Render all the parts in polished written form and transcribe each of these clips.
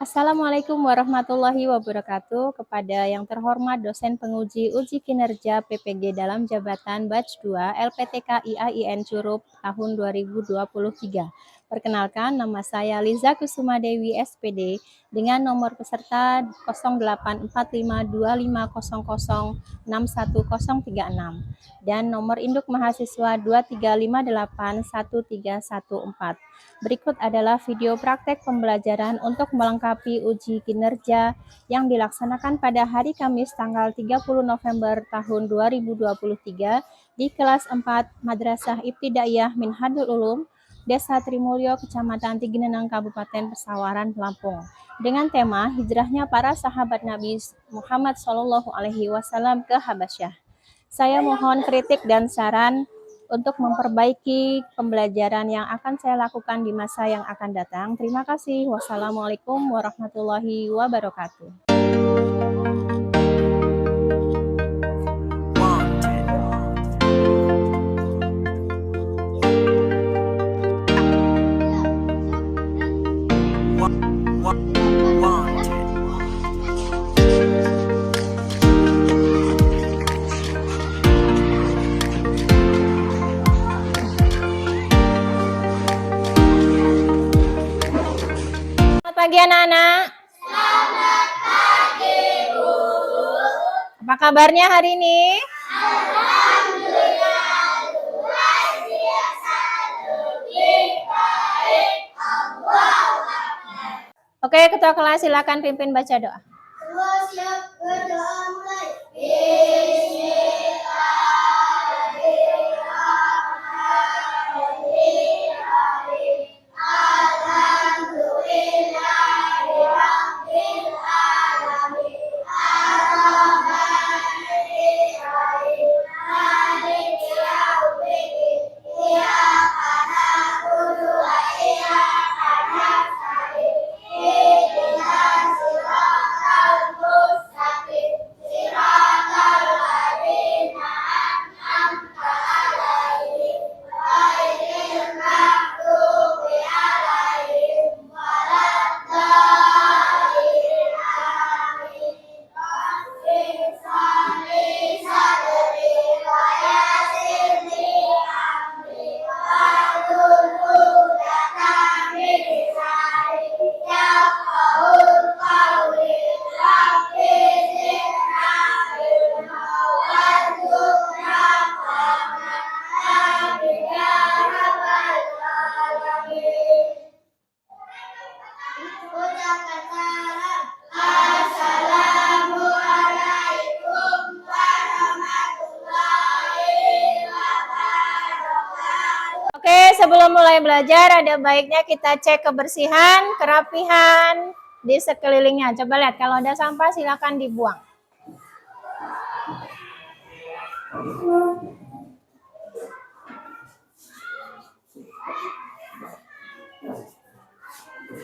Assalamualaikum warahmatullahi wabarakatuh. Kepada yang terhormat dosen penguji uji kinerja PPG dalam jabatan Batch 2 LPTK IAIN Curup tahun 2023. Perkenalkan, nama saya Liza Kusuma Dewi SPD dengan nomor peserta 084525006136 dan nomor induk mahasiswa 235811314. Berikut adalah video praktek pembelajaran untuk melengkapi uji kinerja yang dilaksanakan pada hari Kamis tanggal 30 November tahun 2023 di kelas 4 Madrasah Ibtidaiyah Minhajul Ulum, Desa Trimulyo, Kecamatan Tiginenang, Kabupaten Pesawaran, Lampung, dengan tema hijrahnya para sahabat Nabi Muhammad SAW ke Habasyah. Saya mohon kritik dan saran untuk memperbaiki pembelajaran yang akan saya lakukan di masa yang akan datang. Terima kasih. Wassalamualaikum warahmatullahi wabarakatuh. Selamat pagi anak-anak. Selamat pagi, Bu. Apa kabarnya hari ini? Alhamdulillah, luar biasa, lebih baik. Allahu Akbar. Oke, ketua kelas silakan pimpin baca doa. Semua siap, berdoa mulai. Bismillahirrahmanirrahim. Alhamdulillahirabbil alamin. Ar-Rahmanir-Rahim. Maliki yaumiddin. Iyyaka na'budu wa iyyaka nasta'in. Ihdinas siratal mustaqim. Siratal ladzina an'amta 'alaihim ghairil maghdubi 'alaihim waladdallin. Amin. Rabbi sholli sadri wa yassir li amri wahlul 'uqdatam min lisani yafqahul qawli. Rabbi zidna ilma warzuqna fahma. Amin ya rabbal alamin. Ucapkan salam. Assalamualaikum warahmatullahi wabarakatuh. Oke, sebelum mulai belajar ada baiknya kita cek kebersihan, kerapihan di sekelilingnya. Coba lihat, kalau ada sampah silakan dibuang.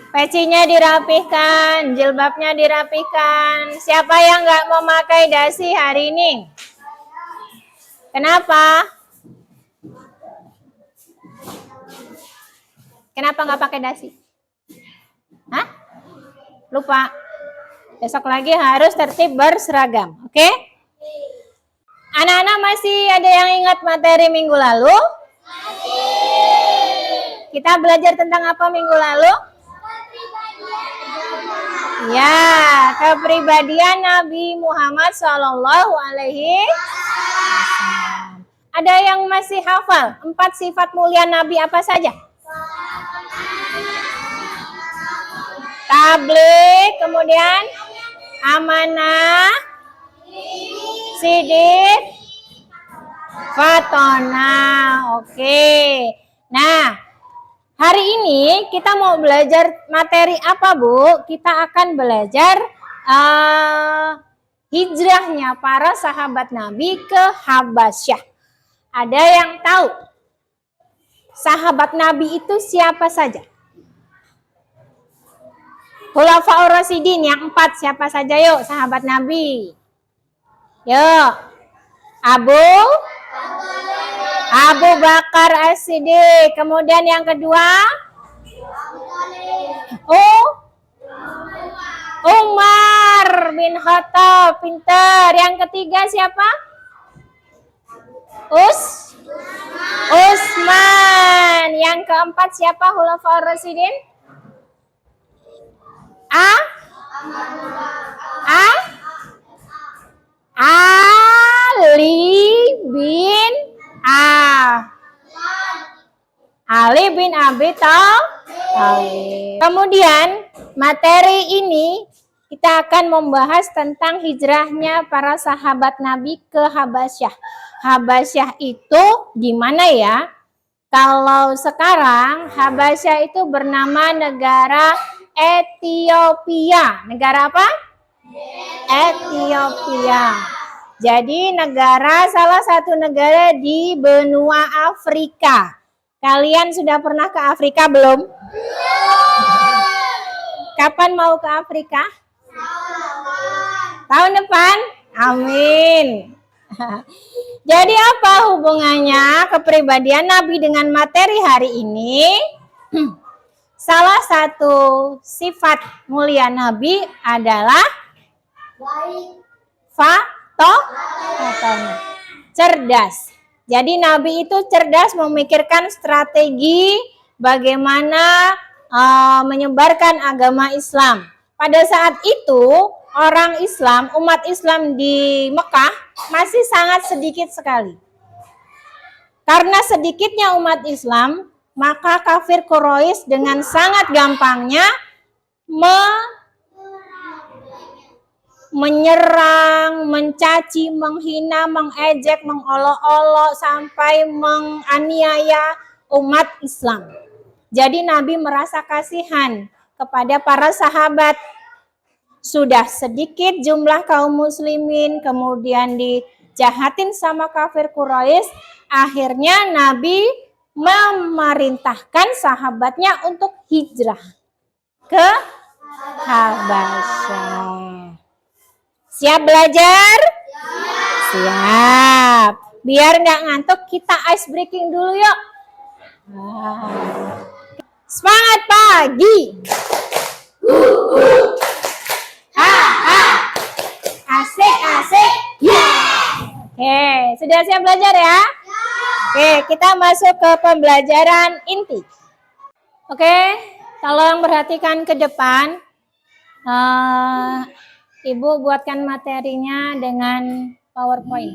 Pecinya dirapihkan, jilbabnya dirapihkan. Siapa yang nggak mau pakai dasi hari ini? Kenapa? Kenapa nggak pakai dasi? Hah? Lupa. Besok lagi harus tertib berseragam, oke? Anak-anak masih ada yang ingat materi minggu lalu? Kita belajar tentang apa minggu lalu? Ya, kepribadian Nabi Muhammad Sallallahu Alaihi Wasallam. Ada yang masih hafal 4 sifat mulia Nabi apa saja? Tabligh, kemudian amanah, sidik, fatona. Oke. Nah, hari ini kita mau belajar materi apa, Bu? Kita akan belajar hijrahnya para sahabat Nabi ke Habasyah. Ada yang tahu sahabat Nabi itu siapa saja? Khulafaur Rasyidin yang 4 siapa saja yuk sahabat Nabi? Yuk. Abu Bakar As-Siddiq. Kemudian yang kedua Umar bin Khattab, pinter. Yang ketiga siapa? Utsman. Yang keempat siapa Khulafaur Rasyidin? Ali bin Abi Thalib. Kemudian materi ini kita akan membahas tentang hijrahnya para sahabat Nabi ke Habasyah. Habasyah itu di mana ya? Kalau sekarang Habasyah itu bernama negara Ethiopia. Negara apa? Ethiopia. Jadi salah satu negara di benua Afrika. Kalian sudah pernah ke Afrika belum? Kapan mau ke Afrika? Tahun depan? Amin. Jadi apa hubungannya kepribadian Nabi dengan materi hari ini? Salah satu sifat mulia Nabi adalah cerdas. Jadi Nabi itu cerdas memikirkan strategi bagaimana menyebarkan agama Islam. Pada saat itu orang Islam, umat Islam di Mekah masih sangat sedikit sekali. Karena sedikitnya umat Islam, maka kafir Quraisy dengan sangat gampangnya menyerang, mencaci, menghina, mengejek, mengolok-olok sampai menganiaya umat Islam. Jadi Nabi merasa kasihan kepada para sahabat. Sudah sedikit jumlah kaum muslimin, kemudian dijahatin sama kafir Quraisy. Akhirnya Nabi memerintahkan sahabatnya untuk hijrah ke Habasyah. Siap belajar? Siap. Biar nggak ngantuk, kita ice breaking dulu yuk. Semangat pagi. Asik. Oke, sudah siap belajar ya? Oke, kita masuk ke pembelajaran inti. Oke, tolong perhatikan ke depan. Ibu buatkan materinya dengan PowerPoint.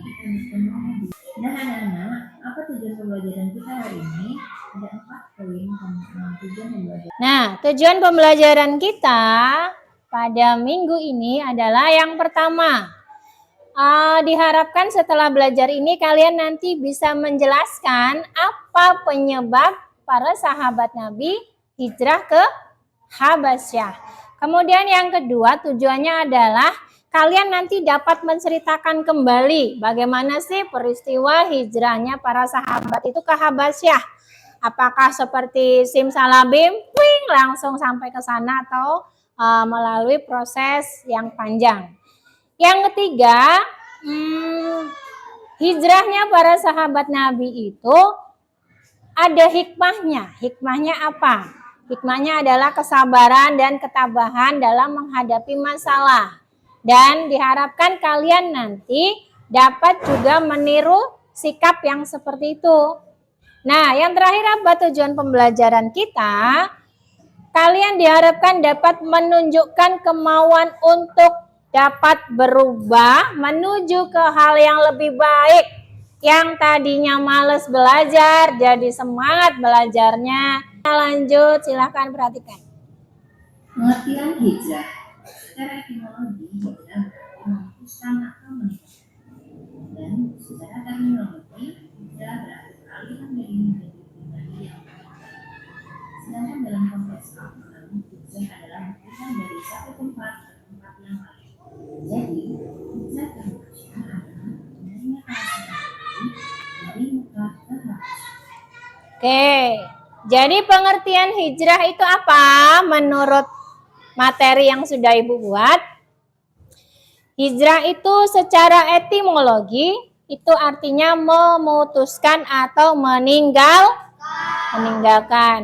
Nah anak-anak, apa tujuan pembelajaran kita hari ini? Ada 4 poin tentang tujuan pembelajaran. Nah, tujuan pembelajaran kita pada minggu ini adalah yang pertama. Diharapkan setelah belajar ini kalian nanti bisa menjelaskan apa penyebab para sahabat Nabi hijrah ke Habasyah. Kemudian yang kedua tujuannya adalah kalian nanti dapat menceritakan kembali bagaimana sih peristiwa hijrahnya para sahabat itu ke Habasyah. Apakah seperti simsalabim, langsung sampai ke sana atau melalui proses yang panjang. Yang ketiga, hijrahnya para sahabat Nabi itu ada hikmahnya. Hikmahnya apa? Hikmahnya adalah kesabaran dan ketabahan dalam menghadapi masalah. Dan diharapkan kalian nanti dapat juga meniru sikap yang seperti itu. Nah, yang terakhir apa tujuan pembelajaran kita? Kalian diharapkan dapat menunjukkan kemauan untuk dapat berubah menuju ke hal yang lebih baik. Yang tadinya males belajar, jadi semangat belajarnya. Lanjut, silahkan perhatikan. Pengertian hijrah. Secara etimologi, hijrah memutuskan atau meninggalkan. Dan secara terminologi, hijrah berarti peralihan dari menjadi pribadi yang berbeda. Sedangkan dalam konteks Al-Quran, hijrah adalah berpindah dari satu tempat ke tempat yang lain. Jadi, hijrah ke Habasyah adalah pindahnya para sahabat dari Mekah ke Habasyah. Oke, jadi pengertian hijrah itu apa menurut materi yang sudah Ibu buat? Hijrah itu secara etimologi itu artinya memutuskan atau meninggalkan.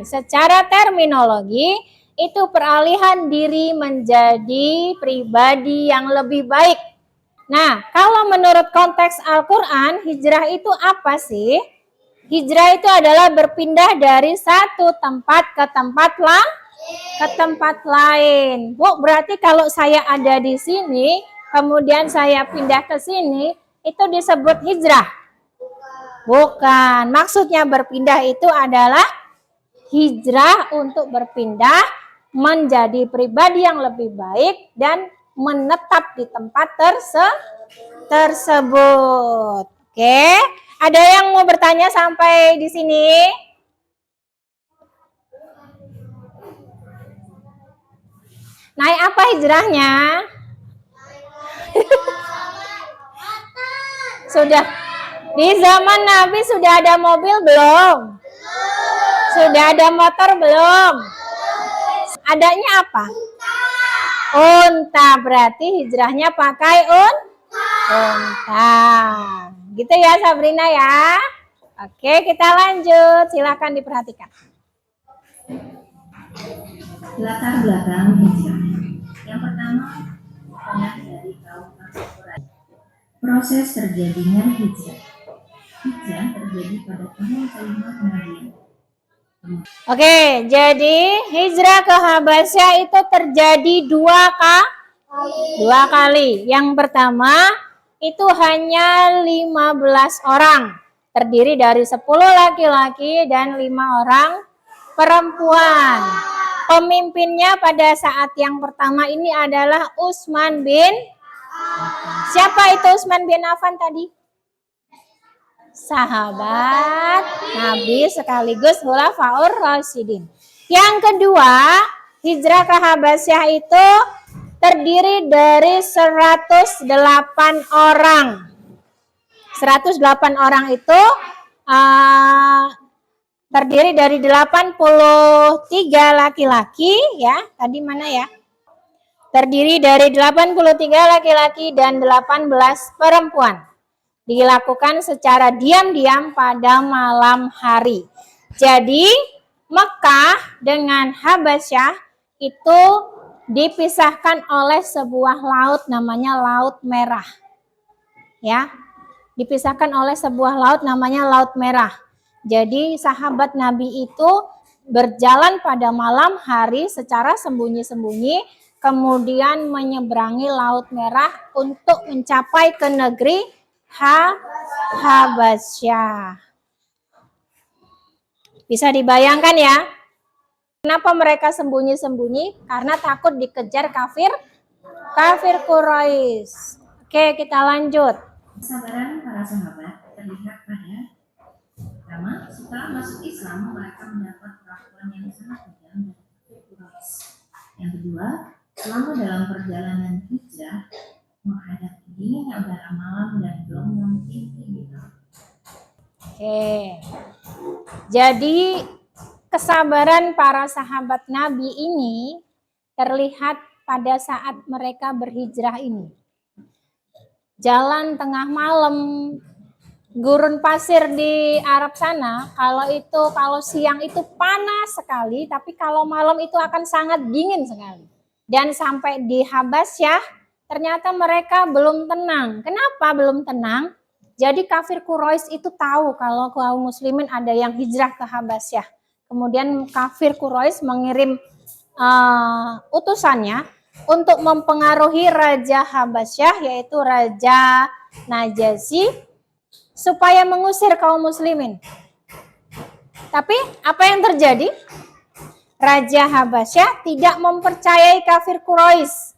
Secara terminologi itu peralihan diri menjadi pribadi yang lebih baik. Nah, kalau menurut konteks Al-Quran, hijrah itu apa sih? Hijrah itu adalah berpindah dari satu tempat ke tempat lain. Bu, berarti kalau saya ada di sini, kemudian saya pindah ke sini, itu disebut hijrah? Bukan. Maksudnya berpindah itu adalah hijrah untuk berpindah menjadi pribadi yang lebih baik dan menetap di tempat tersebut. Oke, ada yang mau bertanya sampai di sini? Naik apa hijrahnya? Sudah di zaman Nabi sudah ada mobil belum? Sudah ada motor belum? Adanya apa? Unta. Berarti hijrahnya pakai unta. Gitu ya Sabrina ya. Oke, kita lanjut. Silakan diperhatikan. Latar belakang hijrah. Yang pertama, pernah dari kaum Quraisy. Proses terjadinya hijrah. Hijrah terjadi pada tahun kelima kemudian. Oke, jadi hijrah ke Habasyah itu terjadi dua kali. Yang pertama itu hanya 15 orang. Terdiri dari 10 laki-laki dan 5 orang perempuan. Pemimpinnya pada saat yang pertama ini adalah Utsman bin. Siapa itu Utsman bin Affan tadi? Sahabat Nabi sekaligus Khulafaur Rasyidin. Yang kedua, hijrah ke Habasyah itu terdiri dari 108 orang. 108 orang itu terdiri dari 83 laki-laki ya. Tadi mana ya? Terdiri dari 83 laki-laki dan 18 perempuan. Dilakukan secara diam-diam pada malam hari. Jadi Mekah dengan Habasyah itu dipisahkan oleh sebuah laut namanya Laut Merah. Ya, dipisahkan oleh sebuah laut namanya Laut Merah. Jadi sahabat Nabi itu berjalan pada malam hari secara sembunyi-sembunyi, kemudian menyeberangi Laut Merah untuk mencapai ke negeri Habasyah. Bisa dibayangkan ya, kenapa mereka sembunyi-sembunyi? Karena takut dikejar kafir Quraisy. Oke, kita lanjut. Kesabaran para sahabat terlihat pada pertama, setelah masuk Islam mereka mendapat perlakuan yang sangat kejam dari Quraisy. Yang kedua, selama dalam perjalanan hijrah menghadapi dinginnya udara malam dan gelombang tinggi di laut. Oke. Jadi kesabaran para sahabat Nabi ini terlihat pada saat mereka berhijrah ini. Jalan tengah malam, gurun pasir di Arab sana, kalau siang itu panas sekali, tapi kalau malam itu akan sangat dingin sekali. Dan sampai di Habasyah ternyata mereka belum tenang. Kenapa belum tenang? Jadi kafir Quraisy itu tahu kalau kaum muslimin ada yang hijrah ke Habasyah. Kemudian kafir Quraisy mengirim utusannya untuk mempengaruhi Raja Habasyah, yaitu Raja Najasyi, supaya mengusir kaum muslimin. Tapi apa yang terjadi? Raja Habasyah tidak mempercayai kafir Quraisy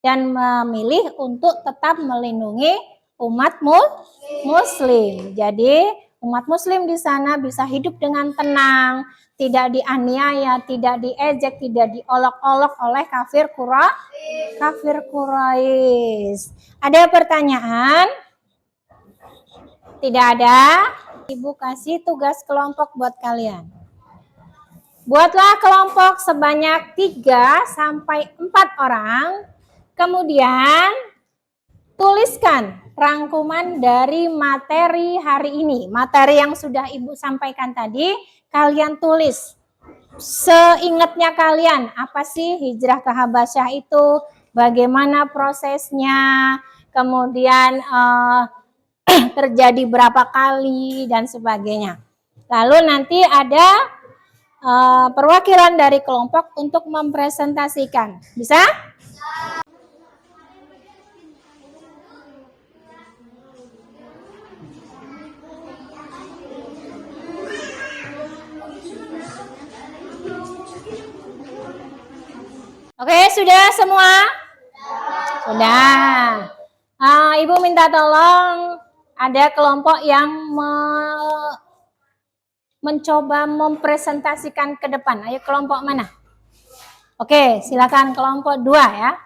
dan memilih untuk tetap melindungi umat muslim. Jadi umat muslim di sana bisa hidup dengan tenang, tidak dianiaya, tidak diejek, tidak diolok-olok oleh kafir Quraisy. Ada pertanyaan? Tidak ada? Ibu kasih tugas kelompok buat kalian. Buatlah kelompok sebanyak 3 sampai 4 orang. Kemudian tuliskan rangkuman dari materi hari ini. Materi yang sudah Ibu sampaikan tadi, kalian tulis. seingatnya kalian, apa sih hijrah ke Habasyah itu, bagaimana prosesnya, kemudian terjadi berapa kali dan sebagainya. Lalu nanti ada perwakilan dari kelompok untuk mempresentasikan. Bisa? Oke, sudah semua? Sudah. Ibu minta tolong ada kelompok yang mencoba mempresentasikan ke depan. Ayo, kelompok mana? Oke, silakan kelompok 2 ya.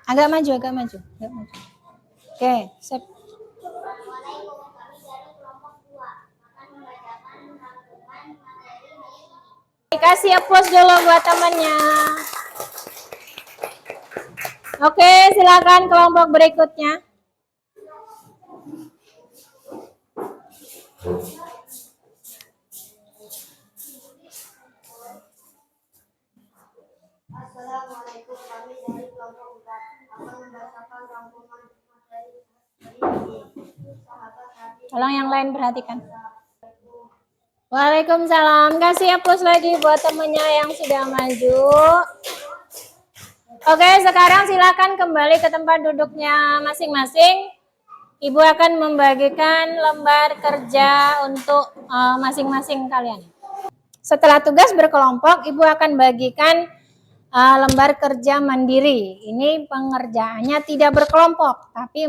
Agak maju, agak maju. Oke, sip. Assalamualaikum, kami dari kelompok 2 akan membacakan rangkuman materi hari ini. Kasih applause dulu buat temannya. Oke, silakan kelompok berikutnya. Assalamualaikum, kami dari kelompok 4 akan membacakan rangkuman materi hari ini. Sahabat Nabi. Tolong yang lain perhatikan. Waalaikumsalam. Kasih applause lagi buat temennya yang sudah maju. Oke, sekarang silakan kembali ke tempat duduknya masing-masing. Ibu akan membagikan lembar kerja untuk masing-masing kalian. Setelah tugas berkelompok, Ibu akan bagikan lembar kerja mandiri. Ini pengerjaannya tidak berkelompok, tapi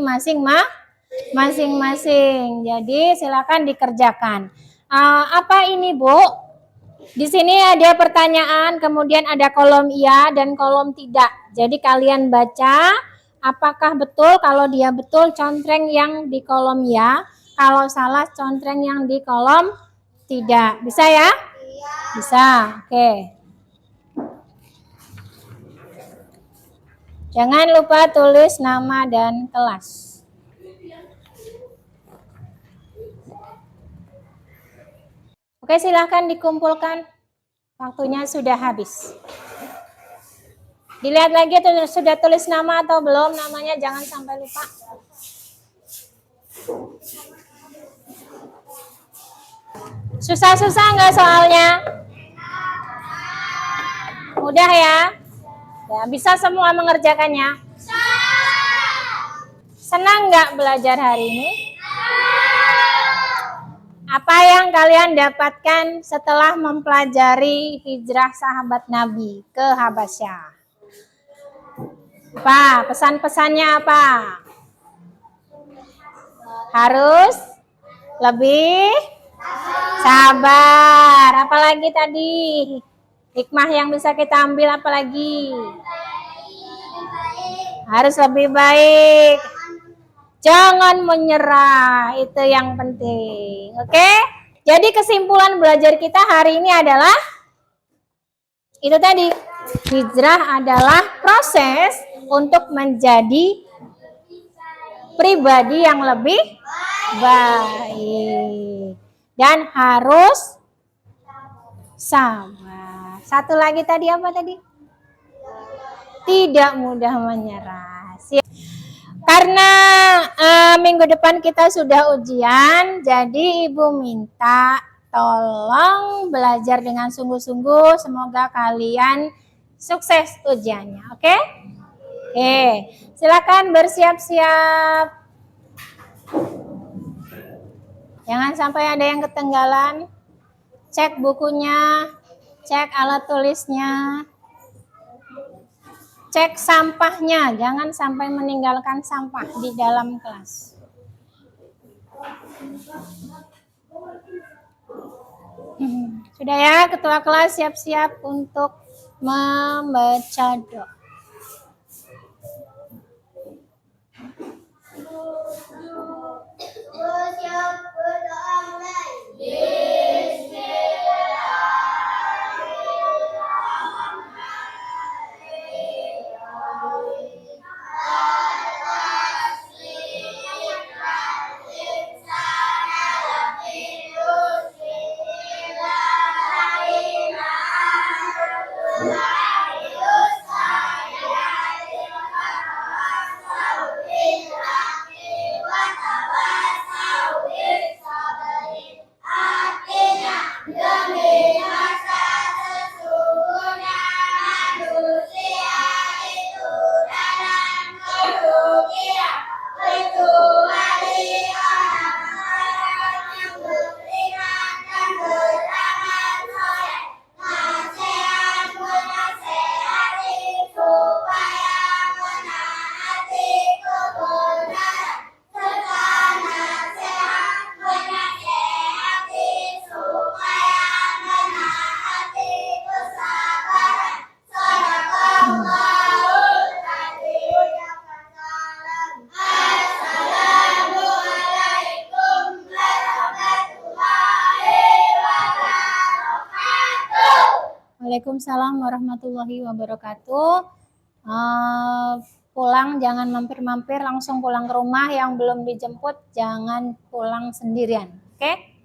masing-masing. Jadi silakan dikerjakan. Apa ini, Bu? Di sini ada pertanyaan, kemudian ada kolom iya dan kolom tidak. Jadi kalian baca, apakah betul? Kalau dia betul, contreng yang di kolom ya. Kalau salah, contreng yang di kolom tidak. Bisa ya? Bisa. Oke. Jangan lupa tulis nama dan kelas. Oke, silahkan dikumpulkan. Waktunya sudah habis. Dilihat lagi sudah tulis nama atau belum, namanya jangan sampai lupa. Susah-susah nggak soalnya? Mudah ya? Ya, bisa semua mengerjakannya? Senang nggak belajar hari ini? Apa yang kalian dapatkan setelah mempelajari hijrah sahabat Nabi ke Habasyah? Apa? Pesan-pesannya apa? Harus lebih sabar. Apalagi tadi? Hikmah yang bisa kita ambil apalagi? Harus lebih baik. Jangan menyerah, itu yang penting. Oke? Jadi kesimpulan belajar kita hari ini adalah itu tadi. Hijrah adalah proses untuk menjadi pribadi yang lebih baik. Dan harus sabar. Satu lagi tadi apa tadi? Tidak mudah menyerah. Karena minggu depan kita sudah ujian, jadi Ibu minta tolong belajar dengan sungguh-sungguh. Semoga kalian sukses ujiannya, oke? Oke, silakan bersiap-siap. Jangan sampai ada yang ketinggalan. Cek bukunya, cek alat tulisnya. Cek sampahnya, jangan sampai meninggalkan sampah di dalam kelas. Sudah ya, ketua kelas siap-siap untuk membaca doa. Siap berdoa mulai. Waalaikumsalam warahmatullahi wabarakatuh. Pulang jangan mampir-mampir, langsung pulang ke rumah. Yang belum dijemput jangan pulang sendirian. Oke?